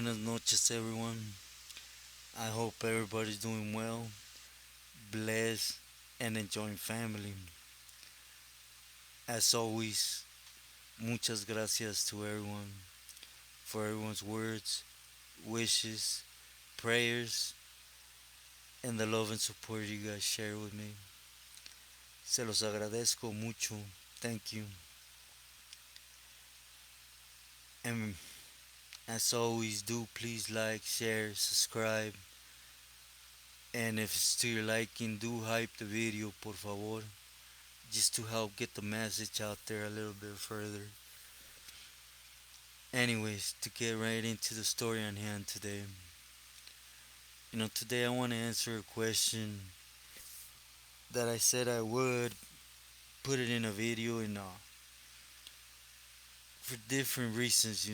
buenas noches, everyone. I hope everybody's doing well, blessed, and enjoying family. As always, muchas gracias to everyone for everyone's words, wishes, prayers, and the love and support you guys share with me. Se los agradezco mucho. Thank you. And as always, do please like, share, subscribe. And if it's to your liking, do hype the video, por favor, just to help get the message out there a little bit further. Anyways, to get right into the story on hand today. Today I want to answer a question that I said I would put it in a video, and for different reasons,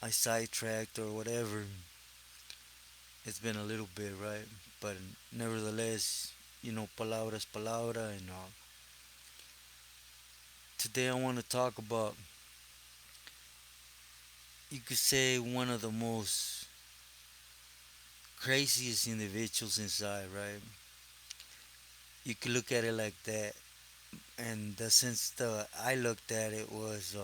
I sidetracked or whatever. It's been a little bit, right? But nevertheless, palabras palabra, and today I want to talk about, you could say, one of the most craziest individuals inside, right? You could look at it like that. And the sense that I looked at it was,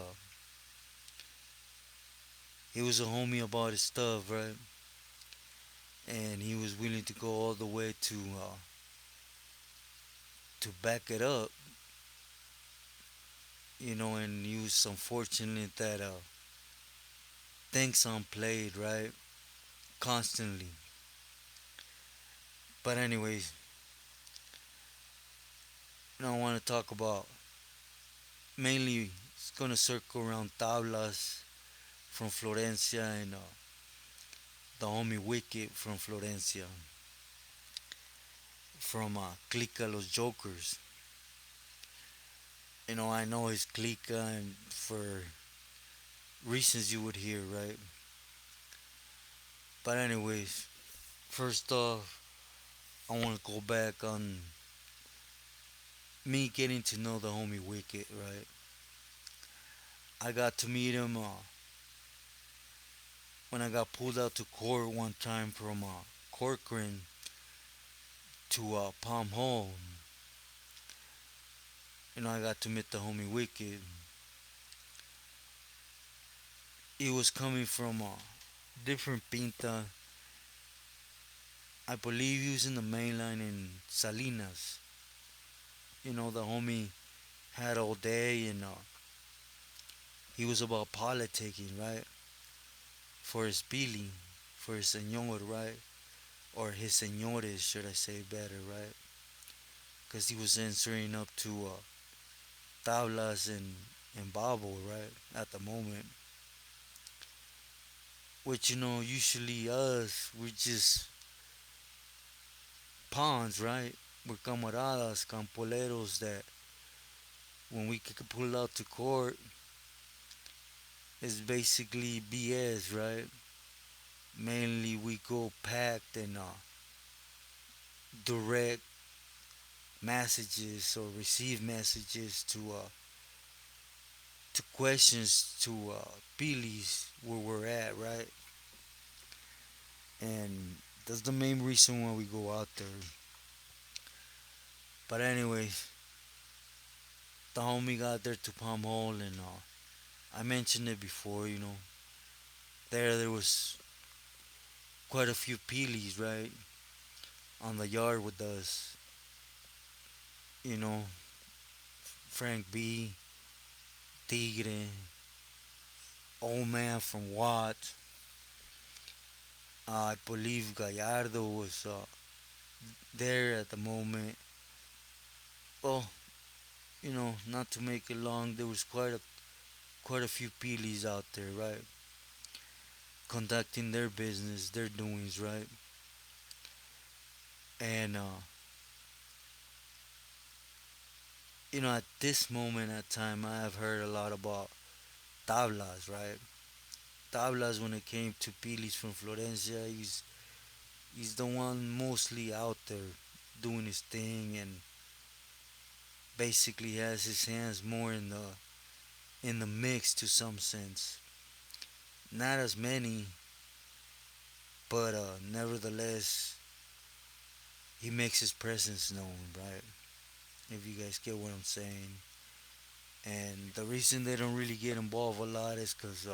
he was a homie about his stuff, right? And he was willing to go all the way to back it up, and he was unfortunate that things unplayed, right? Constantly. But anyways, I want to talk about, mainly it's gonna circle around Tablas from Florencia, and the homie Wicket from Florencia, from Clica Los Jokers. I know his Clica, and for reasons you would hear, right? But anyways, first off, I want to go back on me getting to know the homie Wicket, right? I got to meet him when I got pulled out to court one time from Corcoran to Palm Hall. I got to meet the homie Wicket. He was coming from a different pinta. I believe he was in the main line in Salinas. The homie had all day, and he was about politicking, right? For his Billy, for his senor, right? Or his senores, should I say better, right? Because he was answering up to Tablas and Babo, right? At the moment. Which, usually us, we're just pawns, right? We're camaradas, campoleros that when we could pull out to court, it's basically BS, right? Mainly we go packed and direct messages or receive messages to questions to Billy's where we're at, right? And that's the main reason why we go out there. But anyways, the homie got there to Palm Hole, and I mentioned it before, there was quite a few peelies, right, on the yard with us. You know, Frank B, Tigre, old man from Watt. I believe Gallardo was there at the moment. Well, not to make it long, there was quite a few peelies out there, right, conducting their business, their doings, right, and at this moment at time, I have heard a lot about Tablas, right? Tablas, when it came to peelies from Florencia, he's the one mostly out there doing his thing, and basically has his hands more in the mix to some sense. Not as many, but nevertheless, he makes his presence known, right? If you guys get what I'm saying. And the reason they don't really get involved a lot is because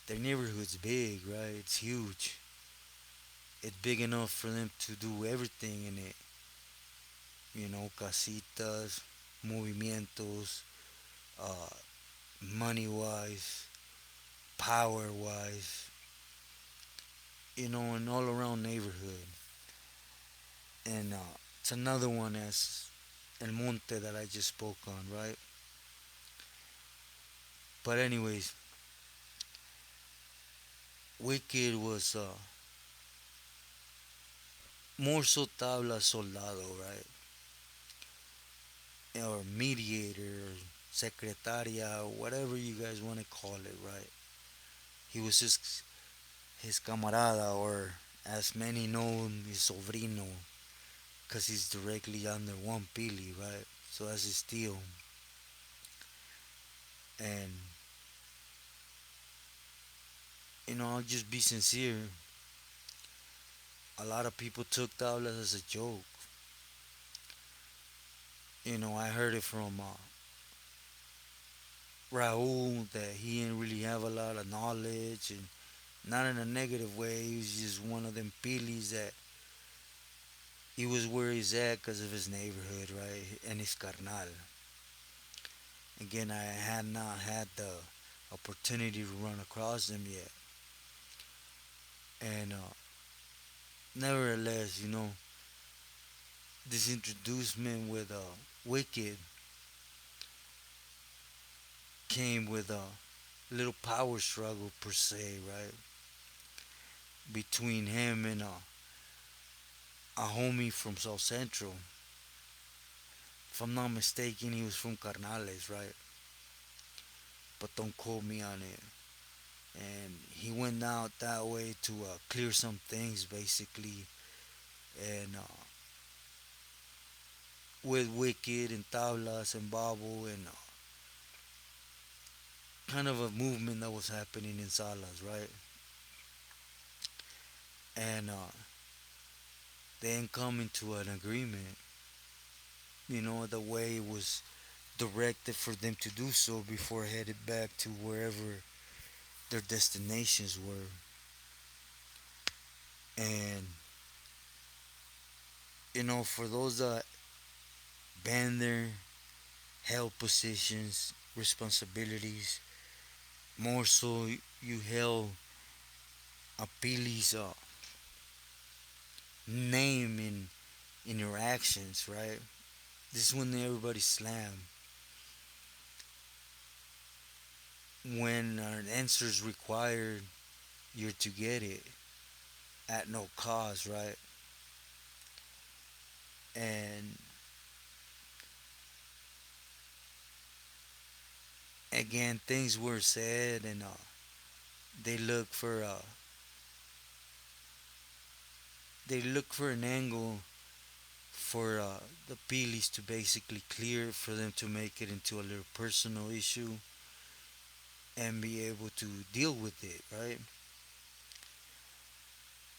their neighborhood's big, right? It's huge. It's big enough for them to do everything in it. You know, casitas, movimientos, uh, money wise, power wise, you know, an all around neighborhood. And it's another one as El Monte that I just spoke on, right? But, anyways, Wicked was more so tabla soldado, right? Or mediator, or secretaria, whatever you guys want to call it, right? He was just his camarada, or as many know him, his sobrino, because he's directly under one pili, right? So that's his deal. And, I'll just be sincere. A lot of people took tablas as a joke. I heard it from Raul that he didn't really have a lot of knowledge, and not in a negative way. He was just one of them pilis that he was where he's at because of his neighborhood, right? And his carnal. Again, I had not had the opportunity to run across them yet. And nevertheless, this introducement with Wicked came with a little power struggle per se, right? Between him and a homie from South Central. If I'm not mistaken, he was from Carnales, right? But don't quote me on it. And he went out that way to clear some things, basically. And with Wicked and Tablas and Babo and kind of a movement that was happening in Salas, right? And they didn't come into an agreement, the way it was directed for them to do so before headed back to wherever their destinations were. And, for those that been there, held positions, responsibilities, more so you held a Pili's name in your actions, right? This is when everybody slam. When an answer is required, you're to get it at no cost, right? And again, things were said, and they look for uh, they look for an angle for the Pilis to basically clear for them to make it into a little personal issue and be able to deal with it, right?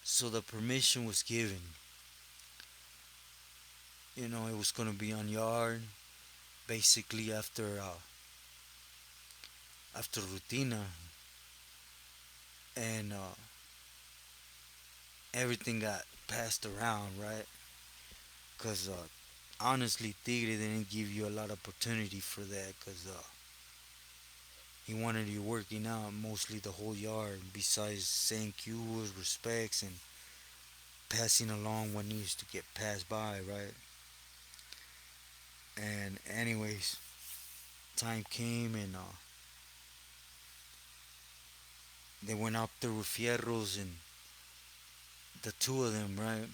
So the permission was given. It was gonna be on yard, basically after rutina, and everything got passed around, right? Cause honestly, Tigre didn't give you a lot of opportunity for that, cause he wanted you working out mostly the whole yard, besides saying cues, respects, and passing along what needs to get passed by, right? And anyways, time came and they went up there with fierros, and the two of them, right?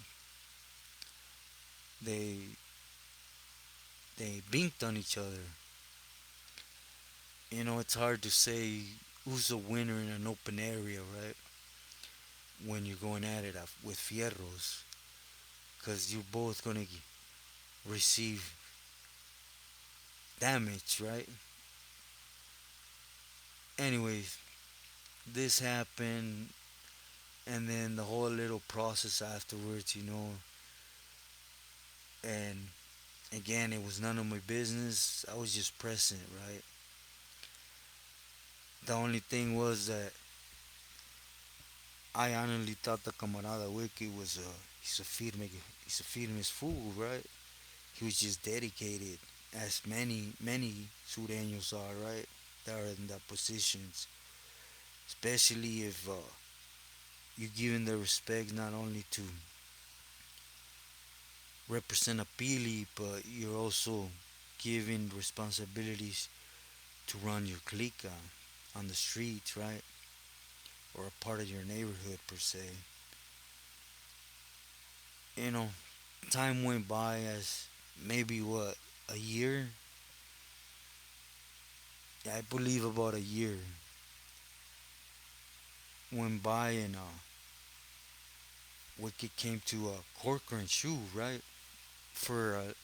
They they binked on each other. It's hard to say who's a winner in an open area, right? When you're going at it with fierros, because you're both gonna receive damage, right? Anyways, this happened, and then the whole little process afterwards, and again, it was none of my business. I was just present, right? The only thing was that I honestly thought the camarada Wicket was he's a firme fool, right? He was just dedicated, as many Sureños are, right? That are in that positions, especially if you giving the respect not only to represent a Pili, but you're also giving responsibilities to run your clique on the streets, right? Or a part of your neighborhood per se. You know, time went by as maybe what, a year? Yeah, I believe about a year went by, and Wicked came to Corcoran Shoe, right? For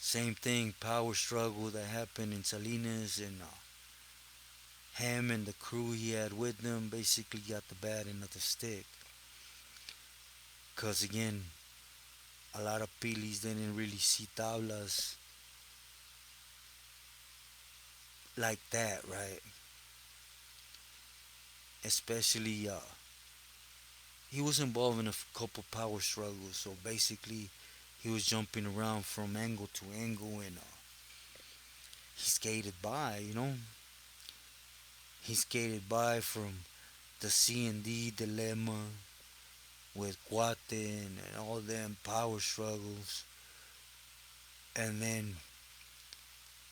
same thing, power struggle that happened in Salinas, and him and the crew he had with them basically got the bad end of the stick. Cause again, a lot of Pilis didn't really see Tablas like that, right? Especially, he was involved in a couple power struggles, so basically, he was jumping around from angle to angle, and he skated by, He skated by from the C&D dilemma with Guate and all them power struggles. And then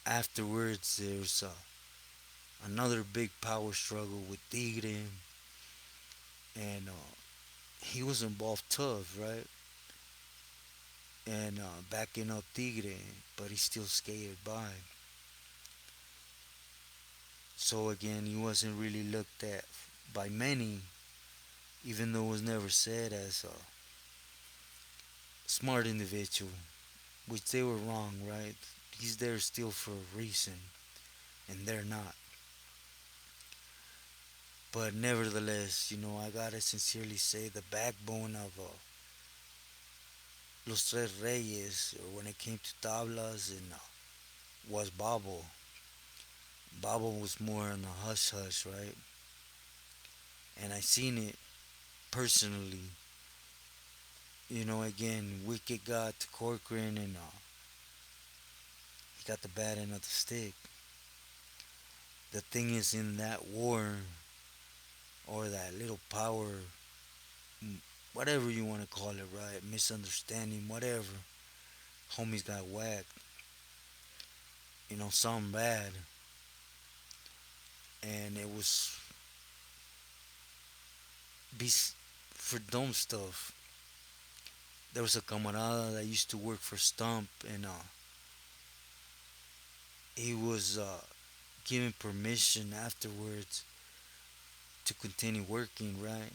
afterwards, there's another big power struggle with Tigre. And he was involved tough, right? And backing up Tigre, but he still skated by. So again, he wasn't really looked at by many, even though it was never said as a smart individual, which they were wrong, right? He's there still for a reason, and they're not. But nevertheless, I gotta sincerely say the backbone of Los Tres Reyes, or when it came to tablas, and was Babo. Babo was more on the hush hush, right? And I seen it personally. Again, Wicket got to Corcoran, and he got the bad end of the stick. The thing is, in that war, or that little power, whatever you want to call it, right? Misunderstanding, whatever. Homies got whacked. Something bad. And it was for dumb stuff. There was a camarada that used to work for Stump, and he was given permission afterwards to continue working, right?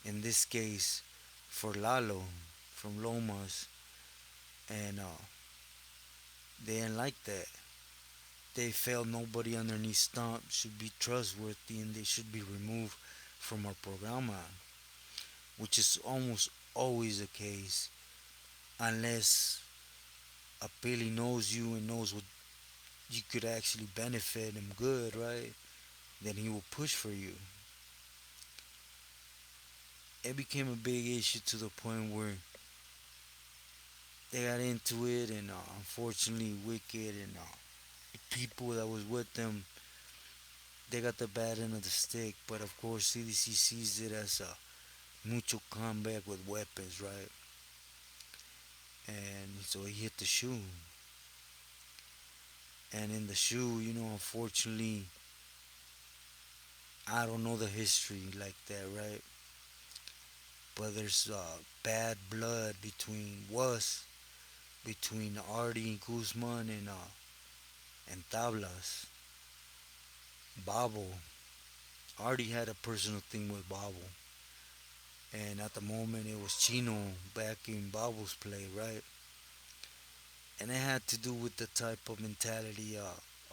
In this case, for Lalo from Lomas, and they didn't like that. They felt nobody underneath Stump should be trustworthy, and they should be removed from our programa, which is almost always the case, unless a Pili knows you and knows what you could actually benefit him good, right? Then he will push for you. It became a big issue to the point where they got into it, and unfortunately, Wicked and the people that was with them, they got the bad end of the stick. But of course, CDC sees it as a mutual combat with weapons, right? And so he hit the shoe. And in the shoe, unfortunately, I don't know the history like that, right? But there's bad blood between Artie Guzman and Tablas. Babo. Artie had a personal thing with Babo. And at the moment, it was Chino back in Babo's play, right? And it had to do with the type of mentality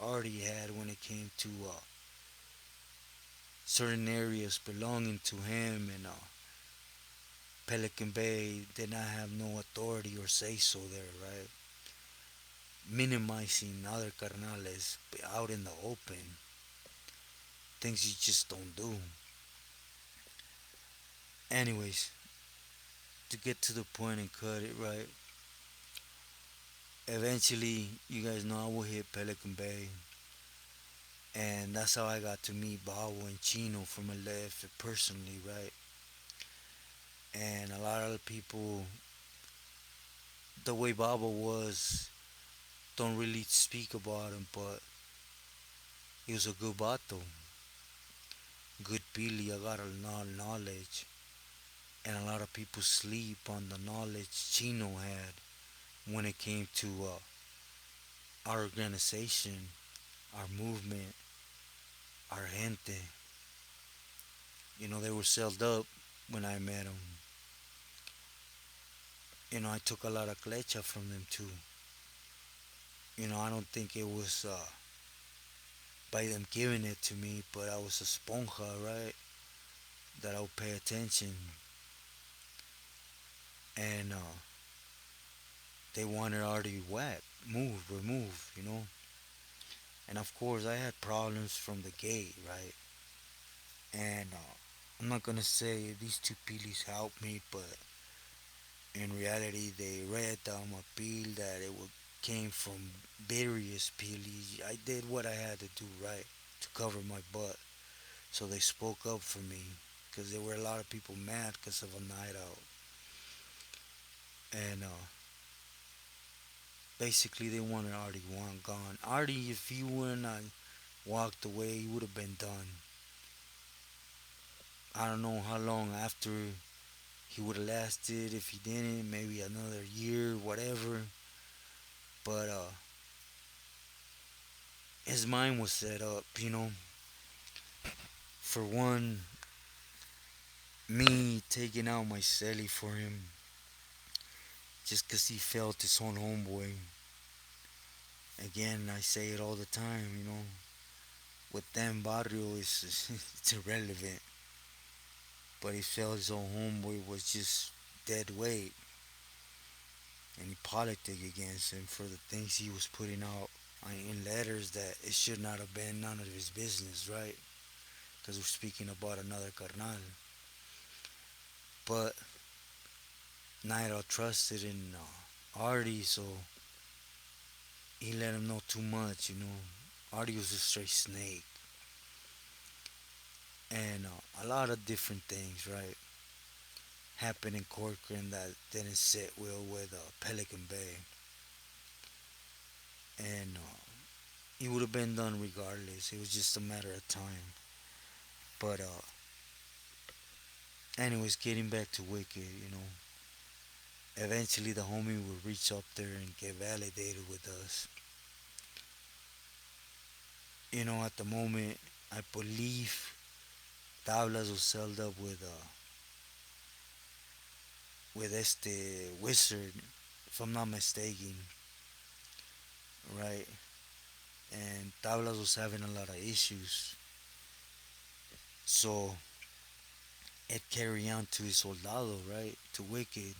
Artie had when it came to certain areas belonging to him, and Pelican Bay did not have no authority or say so there, right? Minimizing other carnales out in the open, things you just don't do. Anyways, to get to the point and cut it right, eventually, you guys know I will hit Pelican Bay, and that's how I got to meet Babo and Chino from a left personally, right? And a lot of people, the way Babo was, don't really speak about him, but he was a good bato, good Billy. I got a lot of knowledge, and a lot of people sleep on the knowledge Chino had when it came to our organization, our movement, our gente. They were sold up when I met them. I took a lot of clecha from them too. I don't think it was by them giving it to me, but I was a sponja, right? That I would pay attention. And they wanted already whack, move, remove. And of course, I had problems from the gate, right? And I'm not gonna say these two pilis helped me, but in reality, they read down my bill that it came from various pilis. I did what I had to do, right, to cover my butt. So they spoke up for me because there were a lot of people mad because of a night out. And basically, they wanted Artie one gone. Artie, if he wouldn't have walked away, he would have been done. I don't know how long after he would have lasted. If he didn't, maybe another year, whatever. But his mind was set up. For one, me taking out my celly for him just 'cause he felt his own homeboy. Again, I say it all the time. With them, barrio is it's irrelevant. But he felt his own homeboy was just dead weight, and he politic against him for the things he was putting out in letters that it should not have been none of his business, right? Because we're speaking about another carnal. But Nairo trusted in Artie, so he let him know too much. Artie was a straight snake. And a lot of different things, right, happened in Corcoran that didn't sit well with Pelican Bay. And he would have been done regardless. It was just a matter of time. But anyways, getting back to Wicket. Eventually the homie would reach up there and get validated with us. At the moment, I believe Tablas was sold up with este wizard, if I'm not mistaken, right? And Tablas was having a lot of issues, so it carried on to his soldado, right? To Wicked,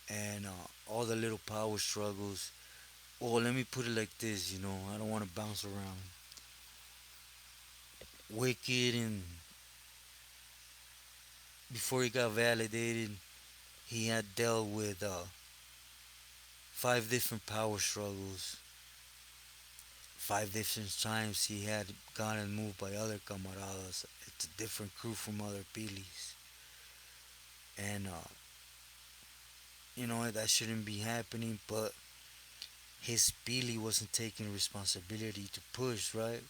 and all the little power struggles. Well, let me put it like this, I don't want to bounce around. Wicked, and before he got validated, he had dealt with five different power struggles. Five different times he had gotten moved by other camaradas. It's a different crew from other pilis. And, that shouldn't be happening, but his pili wasn't taking responsibility to push, right?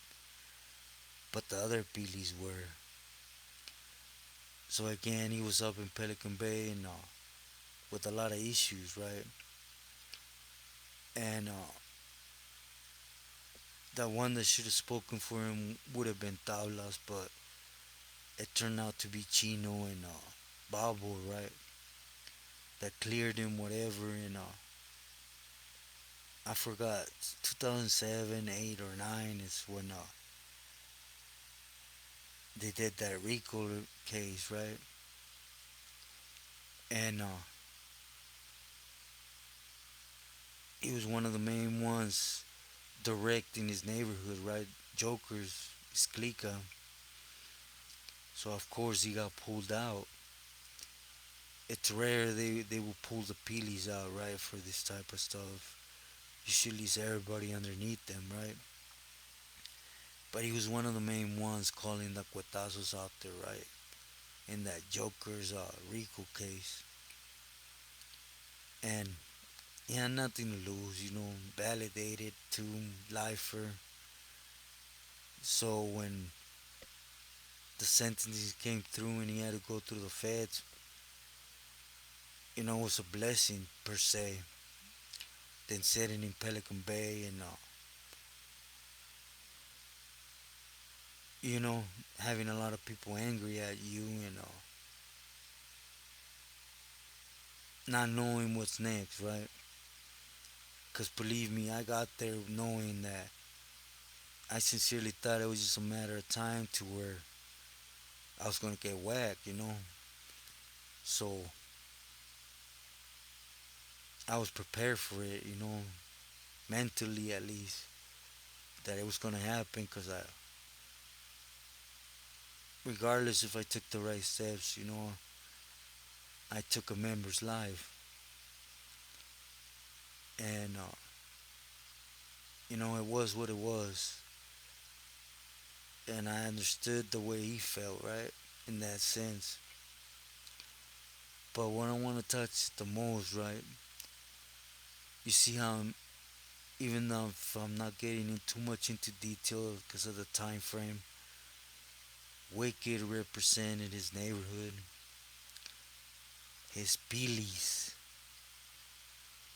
But the other pilis were. So again, he was up in Pelican Bay and with a lot of issues, right? And the one that should have spoken for him would have been Tablas, but it turned out to be Chino and Babo, right? That cleared him, whatever, and I forgot, 2007, 8, or 9 is when they did that Rico case, right? And he was one of the main ones directing his neighborhood, right? Joker's, his clica. So of course he got pulled out. It's rare they will pull the peelies out, right, for this type of stuff. Usually it's everybody underneath them, right? But he was one of the main ones calling the cuetazos out there, right? In that Joker's Rico case. And he had nothing to lose, validated to lifer. So when the sentencing came through and he had to go through the feds, it was a blessing per se. Than sitting in Pelican Bay and you know having a lot of people angry at you and not knowing what's next, right? Because believe me, I got there knowing that I sincerely thought it was just a matter of time to where I was gonna get whacked. So I was prepared for it, mentally at least, that it was gonna happen. Because regardless if I took the right steps, I took a member's life, and it was what it was, and I understood the way he felt, right, in that sense. But what I want to touch the most, right, you see how even though if I'm not getting in too much into detail because of the time frame, Wicket represented his neighborhood, his pilis,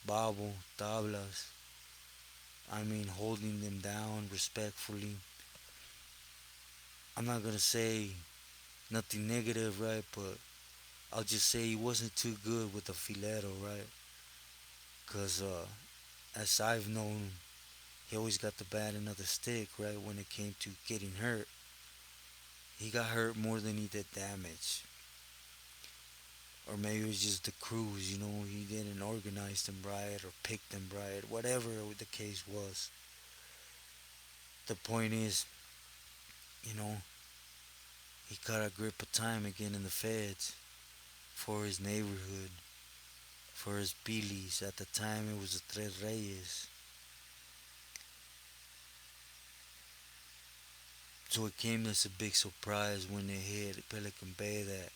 babo, tablas. I mean, holding them down respectfully. I'm not gonna say nothing negative, right? But I'll just say he wasn't too good with the filero, right? Cause as I've known, he always got the bad end of the stick, right? When it came to getting hurt, he got hurt more than he did damage. Or maybe it was just the crews, he didn't organize them right or pick them right, whatever the case was. The point is, you know, he caught a grip of time again in the feds for his neighborhood, for his pilis. At the time, it was the Tres Reyes. So it came as a big surprise when they hit Pelican Bay that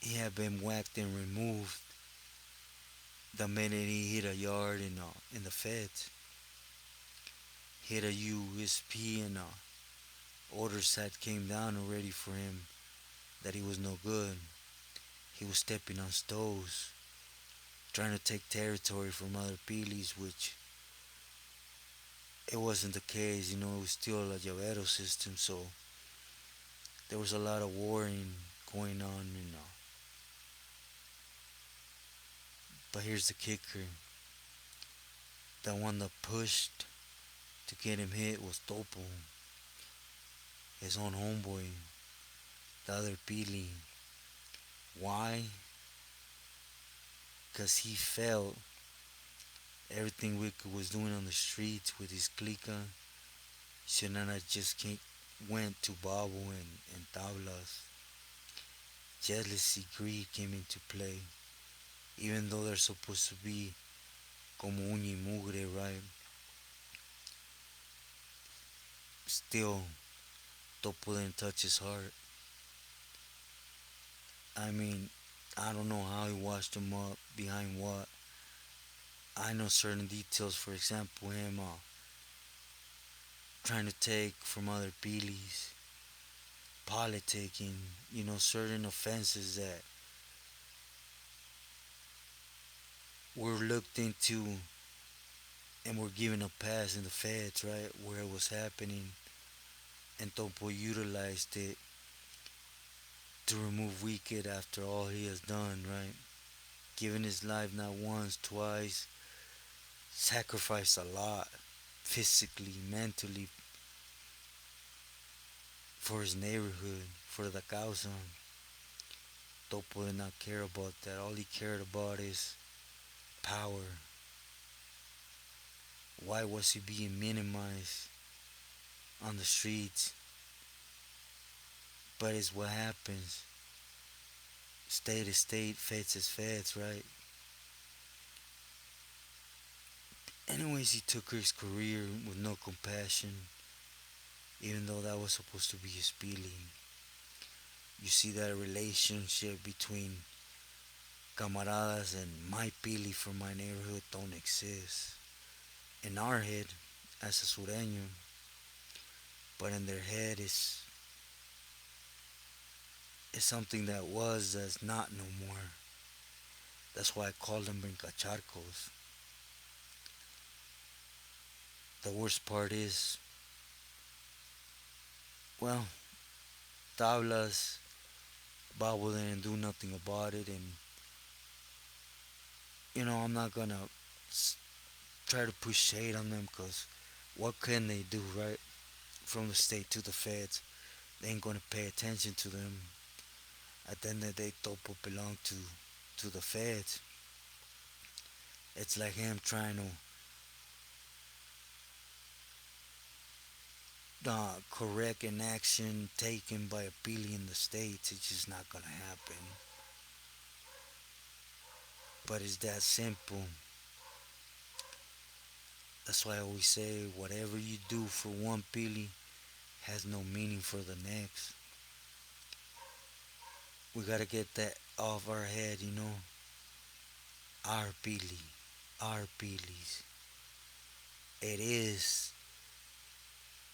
he had been whacked and removed the minute he hit a yard in the feds. Hit a USP and orders had came down already for him that he was no good. He was stepping on stoves, trying to take territory from other pilis, which it wasn't the case. It was still a llavero system, so there was a lot of warring going on. But here's the kicker: the one that pushed to get him hit was Topo, his own homeboy, the other pili. Why? Because he felt everything Wicked was doing on the streets with his clica. Shanana just went to Babo and Tablas. Jealousy, greed came into play. Even though they're supposed to be como uña y mugre, right? Still, Topo didn't touch his heart. I mean, I don't know how he washed him up, behind what. I know certain details, for example, him trying to take from other pilis, politicking, certain offenses that were looked into and were given a pass in the feds, right, where it was happening. And Topo utilized it to remove Wicked after all he has done, right? Giving his life not once, twice, sacrificed a lot, physically, mentally, for his neighborhood, for the causa. Topo did not care about that. All he cared about is power. Why was he being minimized on the streets? But it's what happens. State is state, feds is feds, right? Anyways, he took his career with no compassion, even though that was supposed to be his feeling. You see that relationship between camaradas and my pili from my neighborhood don't exist. In our head, as a sureño, but in their head is something that was that's not no more. That's why I call them brincacharcos. The worst part is, well, Tablas, Babo didn't do nothing about it, and I'm not gonna try to push shade on them because what can they do, right? From the state to the feds, they ain't gonna pay attention to them. At the end of the day, Topo belong to the feds. It's like him trying to correct an action taken by a Pili in the States. It's just not gonna happen. But it's that simple. That's why I always say whatever you do for one Pili has no meaning for the next. We gotta get that off our head. Our Pili, our Pilis. It is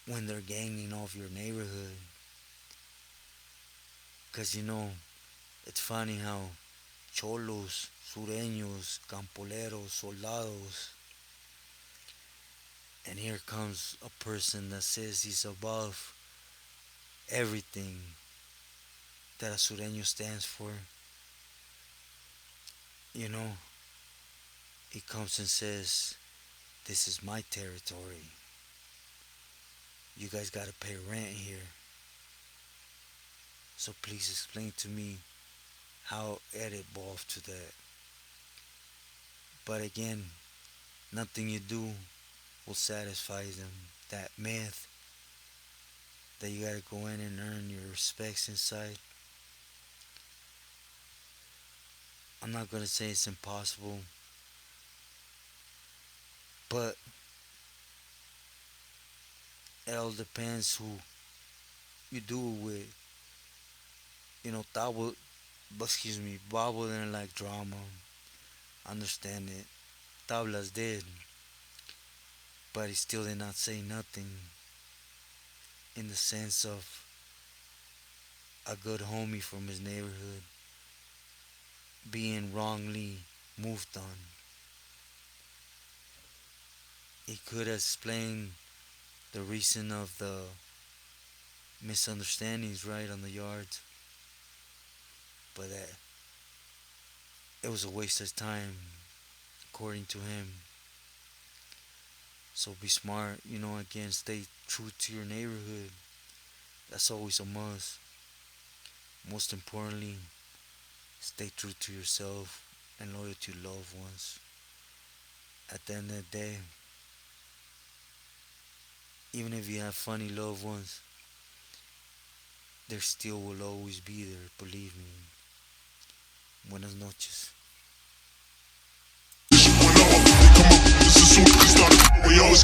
when they're gaining off your neighborhood. Cause it's funny how cholos, sureños, campoleros, soldados, and here comes a person that says he's above everything that a sureño stands for. You know, he comes and says, "This is my territory. You guys gotta pay rent here. So please explain to me how it evolved to that." But again, nothing you do will satisfy them. That myth that you gotta go in and earn your respects inside. I'm not gonna say it's impossible, but it all depends who you do it with. Tabo, excuse me, Babo didn't like drama. Understand it. Tablas did, but he still did not say nothing in the sense of a good homie from his neighborhood being wrongly moved on. He could explain the reason of the misunderstandings right on the yards, but it was a waste of time according to him. So be smart, again, stay true to your neighborhood. That's always a must. Most importantly, stay true to yourself and loyal to loved ones. At the end of the day, even if you have funny loved ones, there still will always be there, believe me. Buenas noches. This is what it's like. We always